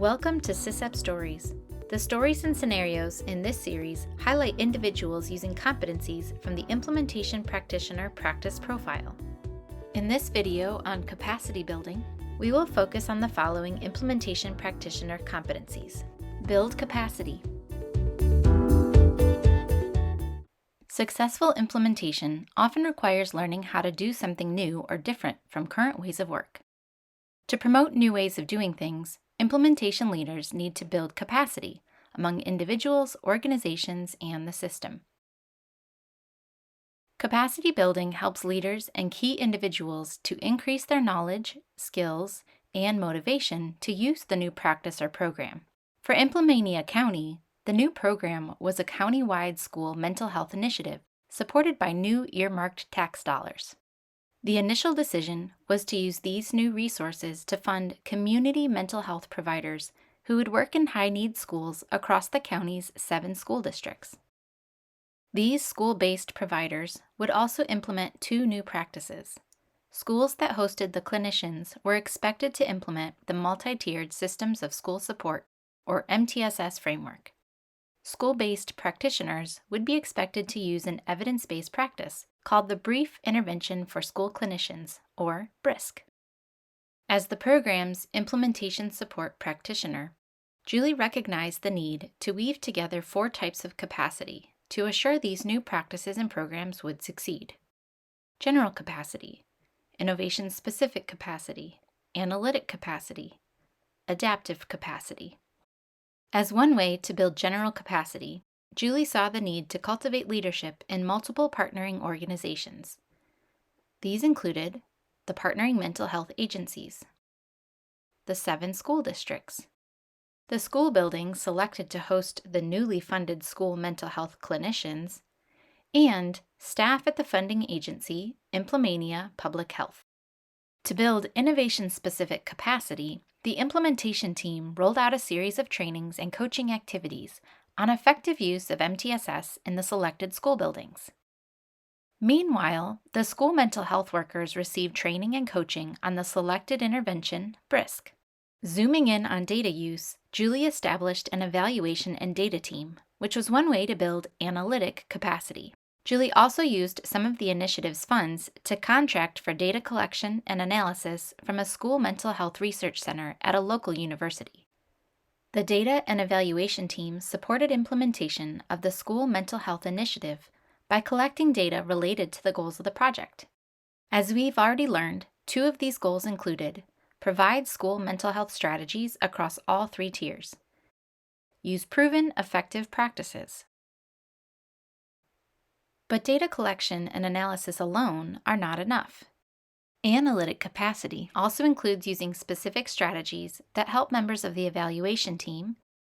Welcome to SISEP Stories. The stories and scenarios in this series highlight individuals using competencies from the Implementation Practitioner Practice Profile. In this video on capacity building, we will focus on the following Implementation Practitioner competencies. Build capacity. Successful implementation often requires learning how to do something new or different from current ways of work. To promote new ways of doing things, implementation leaders need to build capacity among individuals, organizations, and the system. Capacity building helps leaders and key individuals to increase their knowledge, skills, and motivation to use the new practice or program. For Implemania County, the new program was a county-wide school mental health initiative supported by new earmarked tax dollars. The initial decision was to use these new resources to fund community mental health providers who would work in high-need schools across the county's 7 school districts. These school-based providers would also implement 2 new practices. Schools that hosted the clinicians were expected to implement the multi-tiered Systems of School Support, or MTSS framework. School-based practitioners would be expected to use an evidence-based practice called the Brief Intervention for School Clinicians, or BRISC. As the program's implementation support practitioner, Julie recognized the need to weave together 4 types of capacity to assure these new practices and programs would succeed. General capacity, innovation-specific capacity, analytic capacity, adaptive capacity. As one way to build general capacity, Julie saw the need to cultivate leadership in multiple partnering organizations. These included the partnering mental health agencies, the 7 school districts, the school building selected to host the newly funded school mental health clinicians, and staff at the funding agency, Implemania Public Health. To build innovation-specific capacity, the implementation team rolled out a series of trainings and coaching activities on effective use of MTSS in the selected school buildings. Meanwhile, the school mental health workers received training and coaching on the selected intervention, BRISC. Zooming in on data use, Julie established an evaluation and data team, which was one way to build analytic capacity. Julie also used some of the initiative's funds to contract for data collection and analysis from a school mental health research center at a local university. The data and evaluation team supported implementation of the school mental health initiative by collecting data related to the goals of the project. As we've already learned, 2 of these goals included provide school mental health strategies across all 3 tiers, use proven, effective practices. But data collection and analysis alone are not enough. Analytic capacity also includes using specific strategies that help members of the evaluation team,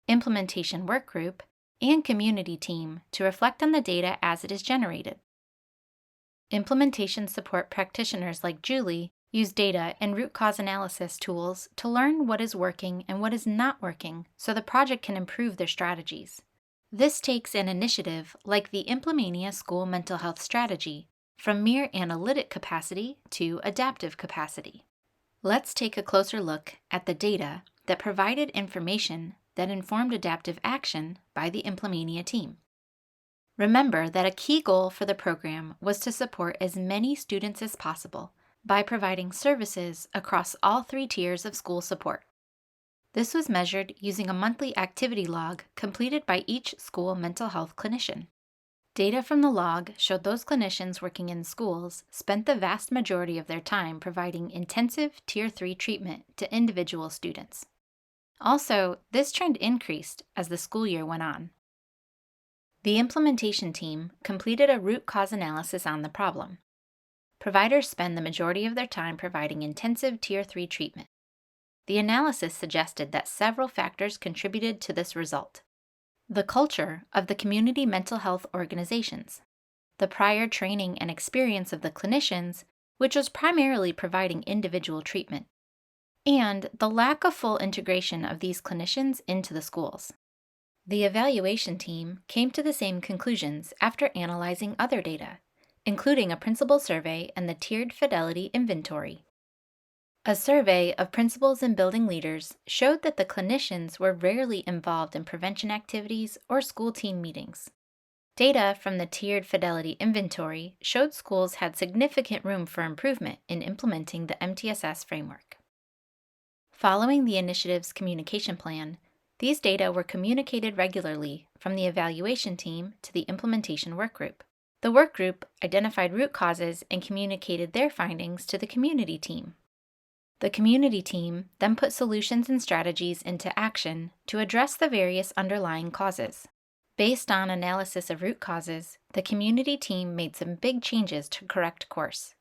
implementation work group, and community team to reflect on the data as it is generated. Implementation support practitioners like Julie use data and root cause analysis tools to learn what is working and what is not working so the project can improve their strategies. This takes an initiative like the Implemania School Mental Health Strategy from mere analytic capacity to adaptive capacity. Let's take a closer look at the data that provided information that informed adaptive action by the Implemania team. Remember that a key goal for the program was to support as many students as possible by providing services across all 3 tiers of school support. This was measured using a monthly activity log completed by each school mental health clinician. Data from the log showed those clinicians working in schools spent the vast majority of their time providing intensive Tier 3 treatment to individual students. Also, this trend increased as the school year went on. The implementation team completed a root cause analysis on the problem. Providers spend the majority of their time providing intensive Tier 3 treatment. The analysis suggested that several factors contributed to this result. The culture of the community mental health organizations, the prior training and experience of the clinicians, which was primarily providing individual treatment, and the lack of full integration of these clinicians into the schools. The evaluation team came to the same conclusions after analyzing other data, including a principal survey and the tiered fidelity inventory. A survey of principals and building leaders showed that the clinicians were rarely involved in prevention activities or school team meetings. Data from the Tiered Fidelity Inventory showed schools had significant room for improvement in implementing the MTSS framework. Following the initiative's communication plan, these data were communicated regularly from the evaluation team to the implementation workgroup. The workgroup identified root causes and communicated their findings to the community team. The community team then put solutions and strategies into action to address the various underlying causes. Based on analysis of root causes, the community team made some big changes to correct course.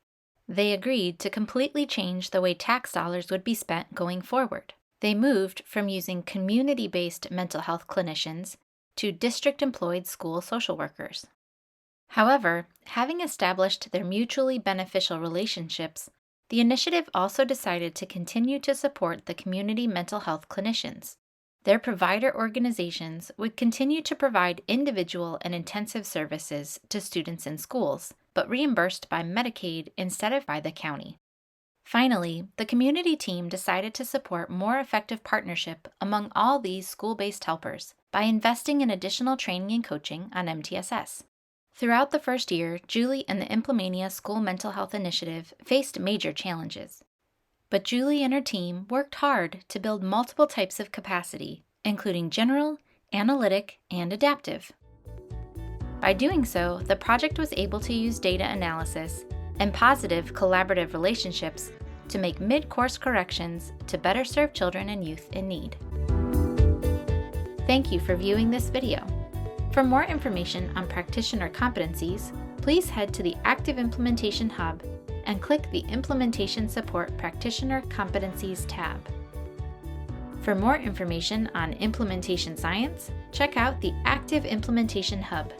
They agreed to completely change the way tax dollars would be spent going forward. They moved from using community-based mental health clinicians to district-employed school social workers. However, having established their mutually beneficial relationships, the initiative also decided to continue to support the community mental health clinicians. Their provider organizations would continue to provide individual and intensive services to students in schools, but reimbursed by Medicaid instead of by the county. Finally, the community team decided to support more effective partnership among all these school-based helpers by investing in additional training and coaching on MTSS. Throughout the first year, Julie and the Implemania School Mental Health Initiative faced major challenges. But Julie and her team worked hard to build multiple types of capacity, including general, analytic, and adaptive. By doing so, the project was able to use data analysis and positive collaborative relationships to make mid-course corrections to better serve children and youth in need. Thank you for viewing this video. For more information on practitioner competencies, please head to the Active Implementation Hub and click the Implementation Support Practitioner Competencies tab. For more information on implementation science, check out the Active Implementation Hub.